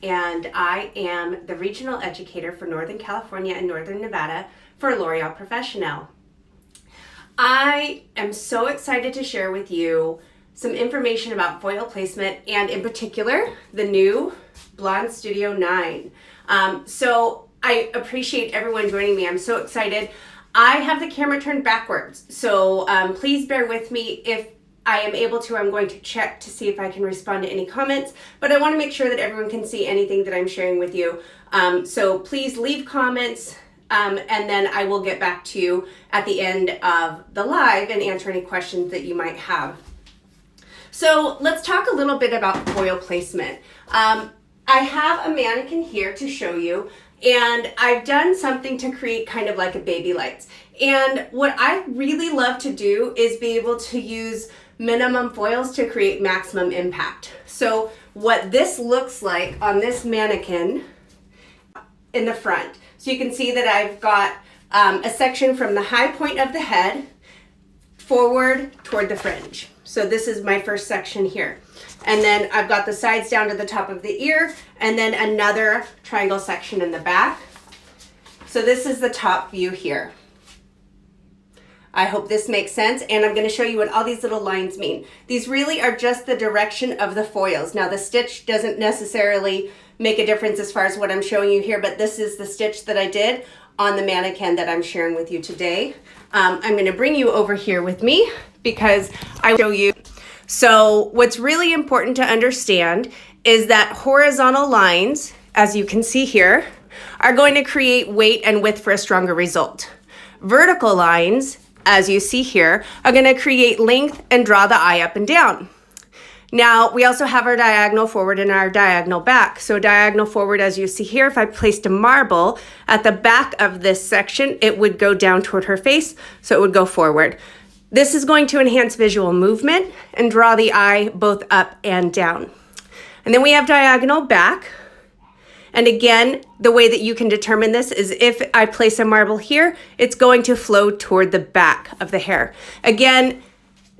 and I am the regional educator for Northern California and Northern Nevada for L'Oreal Professionnel. I am so excited to share with you some information about foil placement and in particular the new Blond Studio 9. So I appreciate everyone joining me. I'm so excited. I have the camera turned backwards, so please bear with me. If I am able to, I'm going to check to see if I can respond to any comments, but I want to make sure that everyone can see anything that I'm sharing with you. So please leave comments, and then I will get back to you at the end of the live and answer any questions that you might have. So let's talk a little bit about foil placement. I have a mannequin here to show you, and I've done something to create kind of like a baby lights. And what I really love to do is be able to use minimum foils to create maximum impact. So what this looks like on this mannequin in the front. So you can see that I've got a section from the high point of the head forward toward the fringe. So this is my first section here. And then I've got the sides down to the top of the ear, and then another triangle section in the back. So this is the top view here. I hope this makes sense, and I'm going to show you what all these little lines mean. These really are just the direction of the foils. Now the stitch doesn't necessarily make a difference as far as what I'm showing you here, but this is the stitch that I did on the mannequin that I'm sharing with you today. I'm going to bring you over here with me because I will show you. So what's really important to understand is that horizontal lines, as you can see here, are going to create weight and width for a stronger result. Vertical lines, as you see here, are going to create length and draw the eye up and down. Now, we also have our diagonal forward and our diagonal back. So diagonal forward, as you see here, if I placed a marble at the back of this section, it would go down toward her face, so it would go forward. This is going to enhance visual movement and draw the eye both up and down. And then we have diagonal back. And again, the way that you can determine this is if I place a marble here, it's going to flow toward the back of the hair. Again,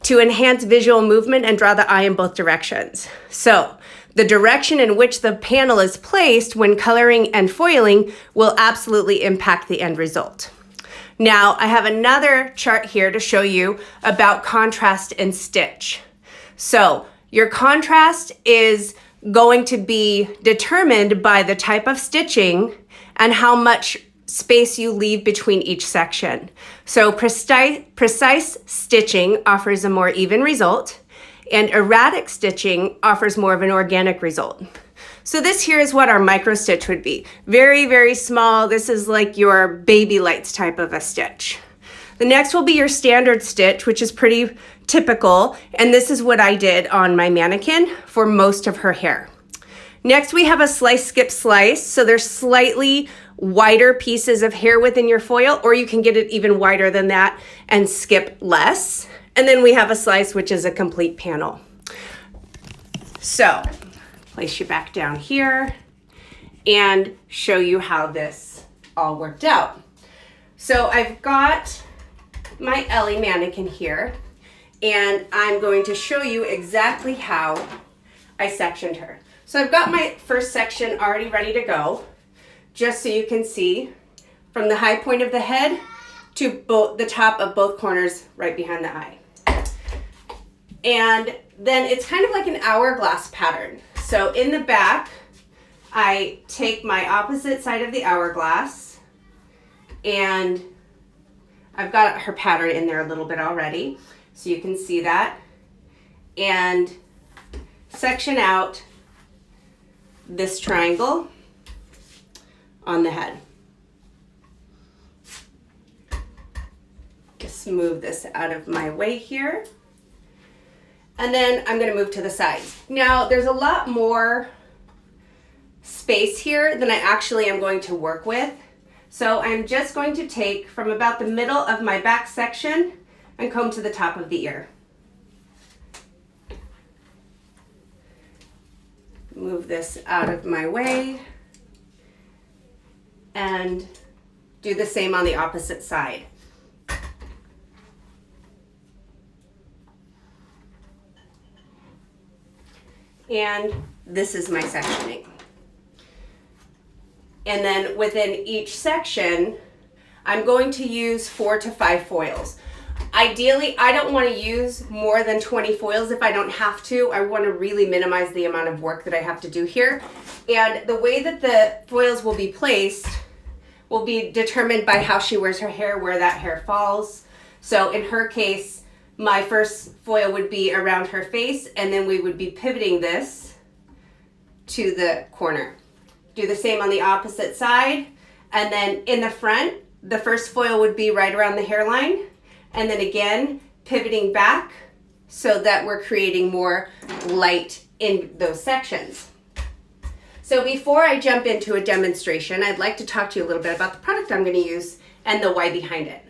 to enhance visual movement and draw the eye in both directions. So the direction in which the panel is placed when coloring and foiling will absolutely impact the end result. Now, I have another chart here to show you about contrast and stitch. So your contrast is going to be determined by the type of stitching and how much space you leave between each section. So precise stitching offers a more even result, and erratic stitching offers more of an organic result. So this here is what our micro stitch would be. Very, very small. This is like your baby lights type of a stitch. The next will be your standard stitch, which is pretty typical, and this is what I did on my mannequin for most of her hair. Next, we have a slice, skip, slice. So there's slightly wider pieces of hair within your foil, or you can get it even wider than that and skip less. And then we have a slice, which is a complete panel. So place you back down here and show you how this all worked out. So I've got my Ellie mannequin here, and I'm going to show you exactly how I sectioned her. So I've got my first section already ready to go, just so you can see from the high point of the head to the top of both corners right behind the eye. And then it's kind of like an hourglass pattern. So in the back, I take my opposite side of the hourglass, and I've got her pattern in there a little bit already, so you can see that, and section out this triangle on the head. Just move this out of my way here. And then I'm going to move to the sides. Now, there's a lot more space here than I actually am going to work with. So I'm just going to take from about the middle of my back section and comb to the top of the ear. Move this out of my way and do the same on the opposite side. And this is my sectioning. And then within each section, I'm going to use 4 to 5 foils. Ideally, I don't want to use more than 20 foils if I don't have to. I want to really minimize the amount of work that I have to do here. And the way that the foils will be placed will be determined by how she wears her hair, where that hair falls. So in her case, my first foil would be around her face, and then we would be pivoting this to the corner. Do the same on the opposite side, and then in the front, the first foil would be right around the hairline, and then again, pivoting back so that we're creating more light in those sections. So before I jump into a demonstration, I'd like to talk to you a little bit about the product I'm going to use and the why behind it.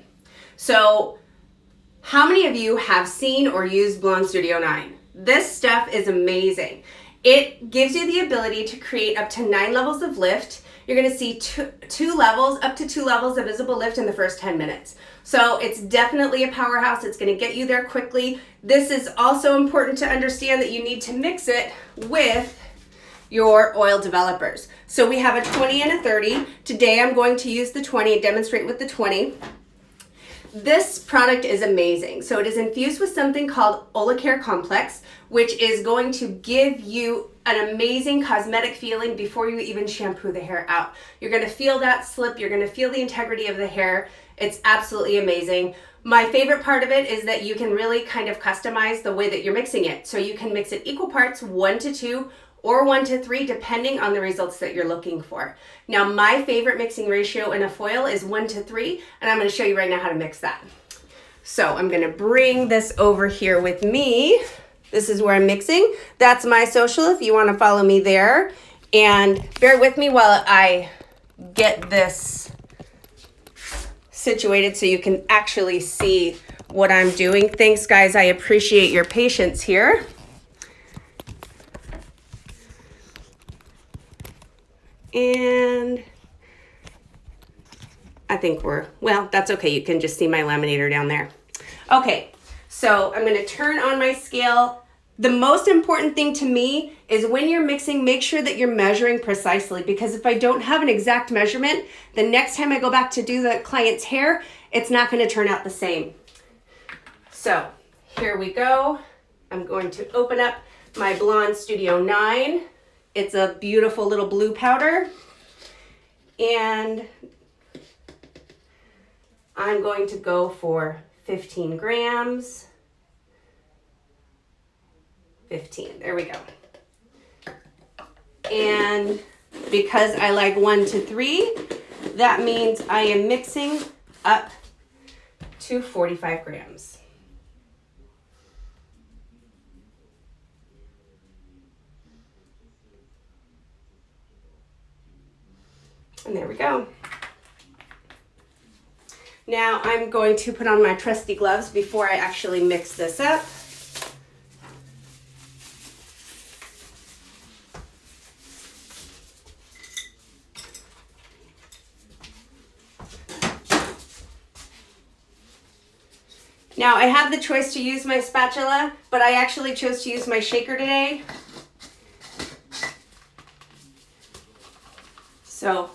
So how many of you have seen or used Blond Studio 9? This stuff is amazing. It gives you the ability to create up to 9 levels of lift. You're going to see two levels, up to 2 levels of visible lift in the first 10 minutes. So it's definitely a powerhouse. It's going to get you there quickly. This is also important to understand that you need to mix it with your oil developers. So we have a 20 and a 30. Today I'm going to use the 20 and demonstrate with the 20. This product is amazing. So it is infused with something called Olicare Complex, which is going to give you an amazing cosmetic feeling before you even shampoo the hair out. You're going to feel that slip. You're going to feel the integrity of the hair. It's absolutely amazing. My favorite part of it is that you can really kind of customize the way that you're mixing it. So you can mix it equal parts, 1 to 2 or 1 to 3, depending on the results that you're looking for. Now, my favorite mixing ratio in a foil is 1 to 3, and I'm going to show you right now how to mix that. So I'm going to bring this over here with me. This is where I'm mixing. That's my social if you want to follow me there. And bear with me while I get this situated so you can actually see what I'm doing. Thanks, guys. I appreciate your patience here. And I think well, that's okay. You can just see my laminator down there. Okay, so I'm going to turn on my scale. The most important thing to me is when you're mixing, make sure that you're measuring precisely, because if I don't have an exact measurement, the next time I go back to do the client's hair, it's not going to turn out the same. So here we go. I'm going to open up my Blond Studio 9. It's a beautiful little blue powder, and I'm going to go for 15 grams. 15, there we go. And because I like 1 to 3, that means I am mixing up to 45 grams. And there we go. Now I'm going to put on my trusty gloves before I actually mix this up. Now I have the choice to use my spatula, but I actually chose to use my shaker today. So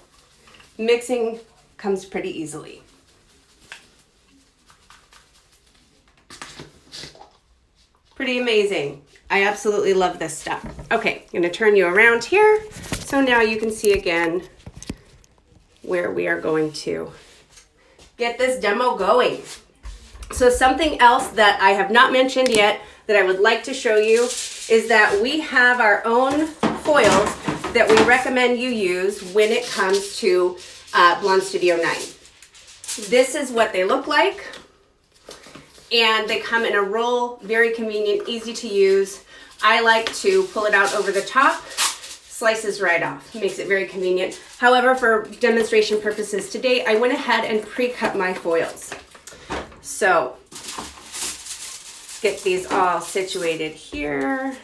mixing comes pretty easily. Pretty amazing. I absolutely love this stuff. Okay, I'm gonna turn you around here. So now you can see again where we are going to get this demo going. So something else that I have not mentioned yet that I would like to show you is that we have our own foils that we recommend you use when it comes to Blond Studio 9. This is what they look like, and they come in a roll, very convenient, easy to use. I like to pull it out over the top, slices right off, makes it very convenient. However, for demonstration purposes today, I went ahead and pre-cut my foils. So get these all situated here.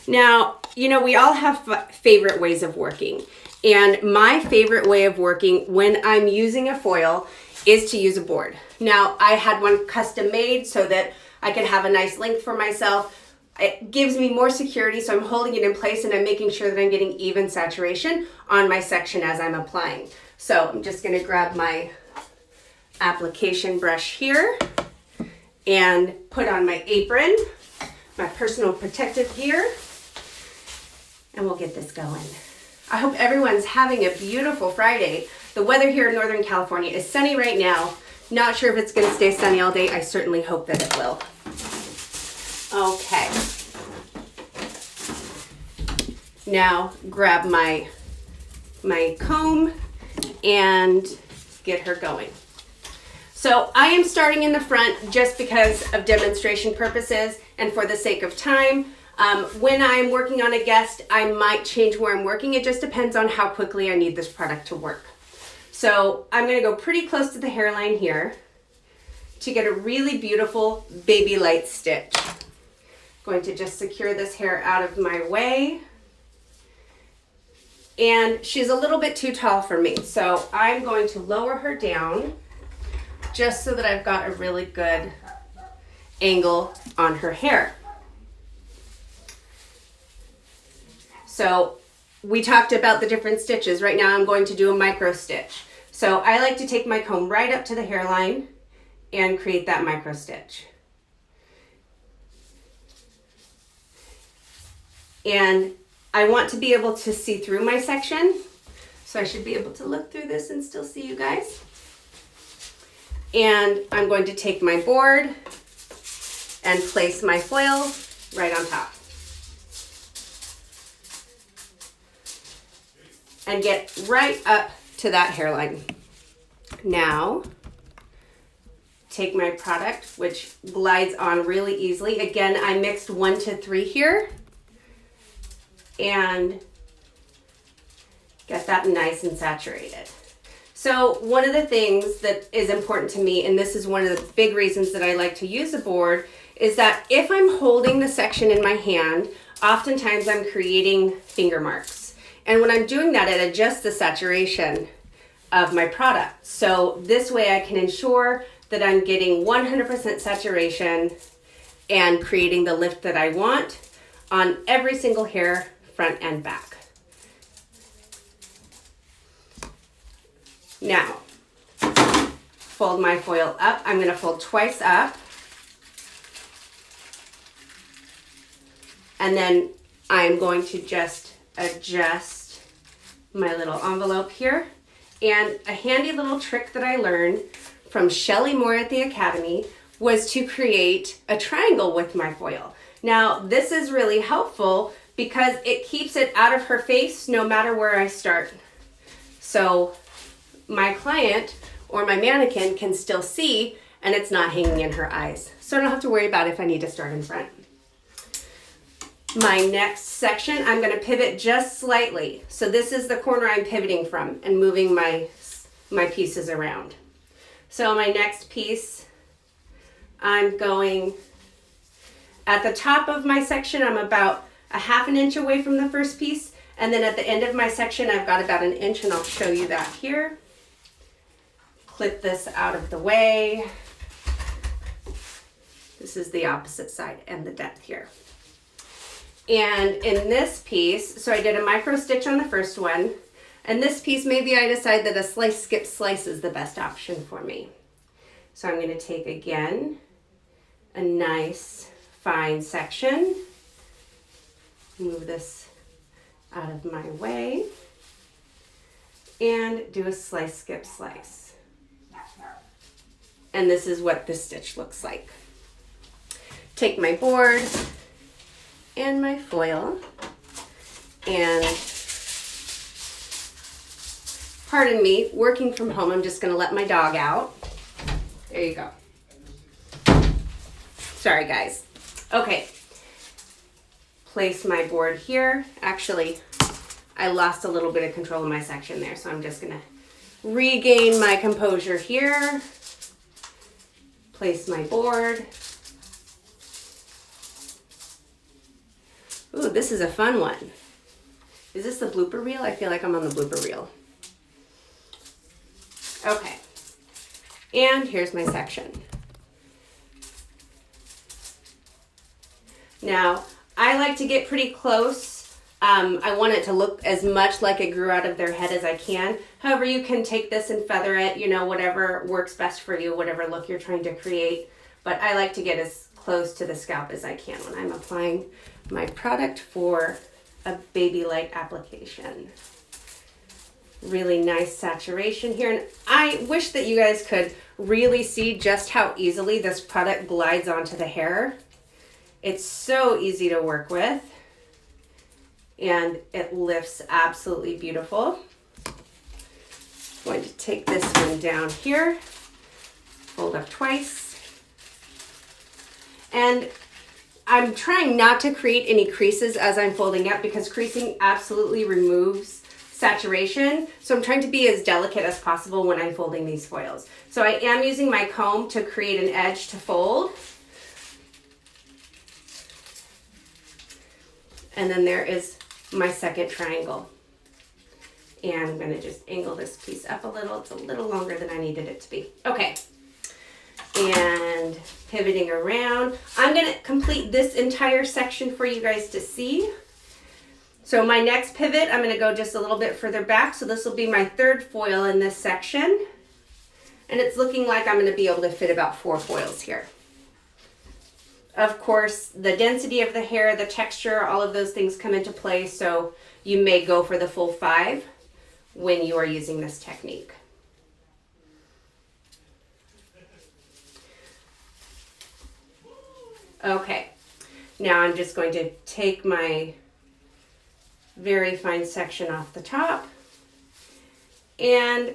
Now, you know, we all have favorite ways of working. And my favorite way of working when I'm using a foil is to use a board. Now, I had one custom made so that I could have a nice length for myself. it gives me more security, so I'm holding it in place and I'm making sure that I'm getting even saturation on my section as I'm applying. So I'm just gonna grab my application brush here and put on my apron, my personal protective gear, and we'll get this going. I hope everyone's having a beautiful Friday. The weather here in Northern California is sunny right now. Not sure if it's gonna stay sunny all day. I certainly hope that it will. Okay. Now grab my comb and get her going. So I am starting in the front just because of demonstration purposes and for the sake of time. When I'm working on a guest, I might change where I'm working. It just depends on how quickly I need this product to work. So I'm gonna go pretty close to the hairline here to get a really beautiful baby light stitch. Going to just secure this hair out of my way. And she's a little bit too tall for me, so I'm going to lower her down just so that I've got a really good angle on her hair. So we talked about the different stitches. Right now I'm going to do a micro stitch. So I like to take my comb right up to the hairline and create that micro stitch. And I want to be able to see through my section. So I should be able to look through this and still see you guys. And I'm going to take my board and place my foil right on top. And get right up to that hairline. Now, take my product, which glides on really easily. Again, I mixed 1 to 3 here. And get that nice and saturated. So one of the things that is important to me, and this is one of the big reasons that I like to use a board, is that if I'm holding the section in my hand, oftentimes I'm creating finger marks. And when I'm doing that, it adjusts the saturation of my product. So this way I can ensure that I'm getting 100% saturation and creating the lift that I want on every single hair, front and back. Now, fold my foil up. I'm gonna fold twice up. And then I'm going to just adjust my little envelope here. And a handy little trick that I learned from Shelly Moore at the Academy was to create a triangle with my foil. Now, this is really helpful because it keeps it out of her face no matter where I start. So my client or my mannequin can still see and it's not hanging in her eyes. So I don't have to worry about if I need to start in front. My next section, I'm gonna pivot just slightly. So this is the corner I'm pivoting from and moving my pieces around. So my next piece, I'm going at the top of my section, I'm about a 1/2 inch away from the first piece. And then at the end of my section, I've got about 1 inch, and I'll show you that here. Clip this out of the way. This is the opposite side and the depth here. And in this piece, so I did a micro stitch on the first one. And this piece, maybe I decide that a slice, skip, slice is the best option for me. So I'm gonna take, again, a nice fine section. Move this out of my way. And do a slice, skip, slice. And this is what this stitch looks like. Take my board and my foil and, pardon me, working from home, I'm just gonna let my dog out. There you go. Sorry guys. Okay, place my board here. Actually, I lost a little bit of control of my section there, so I'm just gonna regain my composure here. Place my board. Ooh, this is a fun one. Is this the blooper reel? I feel like I'm on the blooper reel. Okay, and here's my section. Now, I like to get pretty close. I want it to look as much like it grew out of their head as I can. However, you can take this and feather it, you know, whatever works best for you, whatever look you're trying to create. But I like to get as close to the scalp as I can when I'm applying my product for a baby light application. Really nice saturation here. And I wish that you guys could really see just how easily this product glides onto the hair. It's so easy to work with. And it lifts absolutely beautiful. I'm going to take this one down here, fold up twice. And I'm trying not to create any creases as I'm folding up because creasing absolutely removes saturation. So I'm trying to be as delicate as possible when I'm folding these foils. So I am using my comb to create an edge to fold. And then there is my second triangle. And I'm gonna just angle this piece up a little. It's a little longer than I needed it to be. Okay, and pivoting around. I'm gonna complete this entire section for you guys to see. So my next pivot, I'm gonna go just a little bit further back. So this will be my third foil in this section. And it's looking like I'm gonna be able to fit about 4 foils here. Of course, the density of the hair, the texture, all of those things come into play, so you may go for the full 5 when you are using this technique. Okay, now I'm just going to take my very fine section off the top, and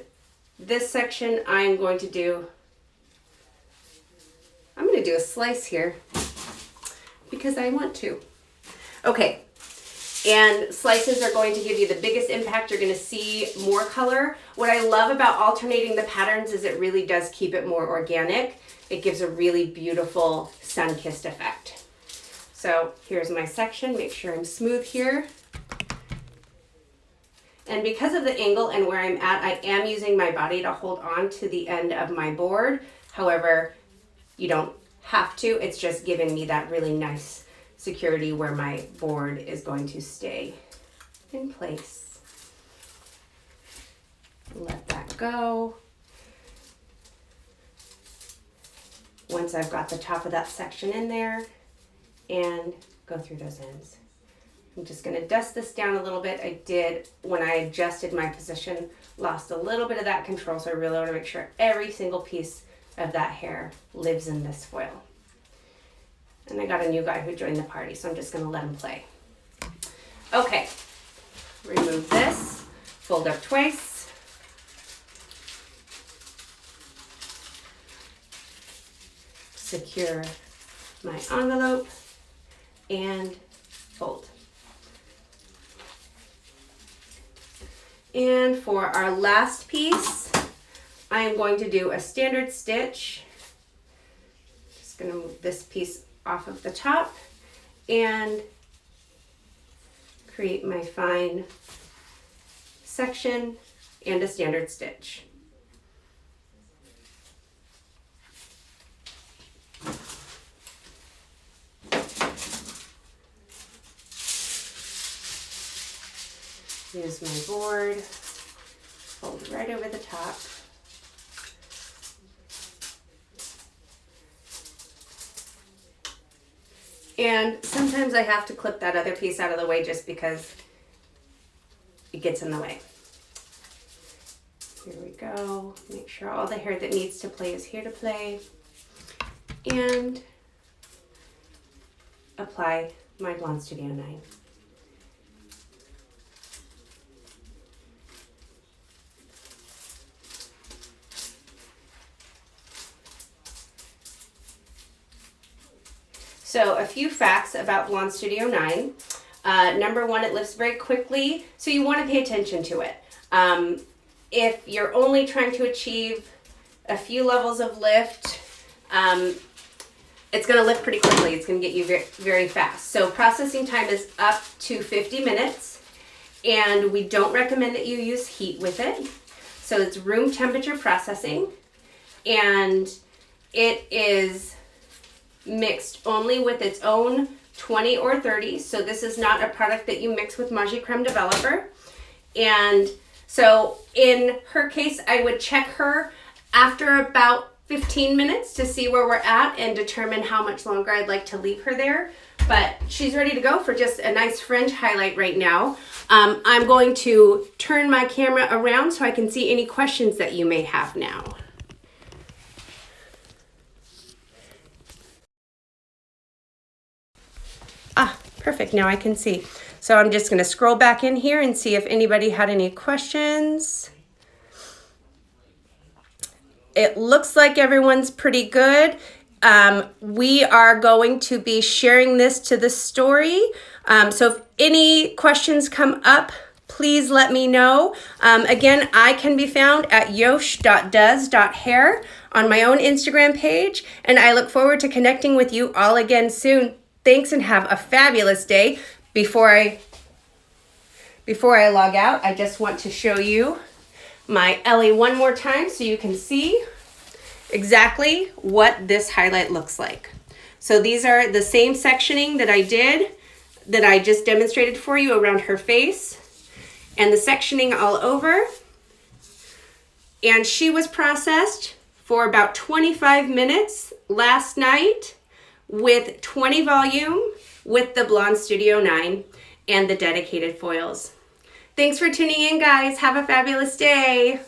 this section I'm going to do a slice here because I want to. Okay, and slices are going to give you the biggest impact. You're going to see more color. What I love about alternating the patterns is it really does keep it more organic. It gives a really beautiful sun-kissed effect. So here's my section. Make sure I'm smooth here. And because of the angle and where I'm at, I am using my body to hold on to the end of my board. However, you don't have to. It's just giving me that really nice security where my board is going to stay in place. Let that go. Once I've got the top of that section in there, and go through those ends. I'm just going to dust this down a little bit. I did, when I adjusted my position, lost a little bit of that control, so I really want to make sure every single piece of that hair lives in this foil. And I got a new guy who joined the party, so I'm just going to let him play. Okay, remove this, fold up twice. Secure my envelope and fold. And for our last piece, I am going to do a standard stitch. Just going to move this piece off of the top and create my fine section and a standard stitch. Use my board, fold right over the top. And sometimes I have to clip that other piece out of the way just because it gets in the way. Here we go. Make sure all the hair that needs to play is here to play. And apply my Blond Studio 9. So a few facts about Blond Studio 9. Number one, it lifts very quickly, so you want to pay attention to it. If you're only trying to achieve a few levels of lift, it's going to lift pretty quickly. It's going to get you very, very fast. So processing time is up to 50 minutes, and we don't recommend that you use heat with it. So it's room temperature processing, and it is mixed only with its own 20 or 30. So this is not a product that you mix with Magi Creme Developer. And so in her case, I would check her after about 15 minutes to see where we're at and determine how much longer I'd like to leave her there. But she's ready to go for just a nice fringe highlight right now. I'm going to turn my camera around so I can see any questions that you may have now. Ah, perfect, now I can see. So I'm just gonna scroll back in here and see if anybody had any questions. It looks like everyone's pretty good. We are going to be sharing this to the story. So if any questions come up, please let me know. Again, I can be found at yosh.does.hair on my own Instagram page, and I look forward to connecting with you all again soon. Thanks and have a fabulous day. Before I log out, I just want to show you my Ellie one more time so you can see exactly what this highlight looks like. So these are the same sectioning that I just demonstrated for you around her face, and the sectioning all over. And she was processed for about 25 minutes last night with 20 volume with the Blond Studio 9 and the dedicated foils. Thanks for tuning in, guys. Have a fabulous day.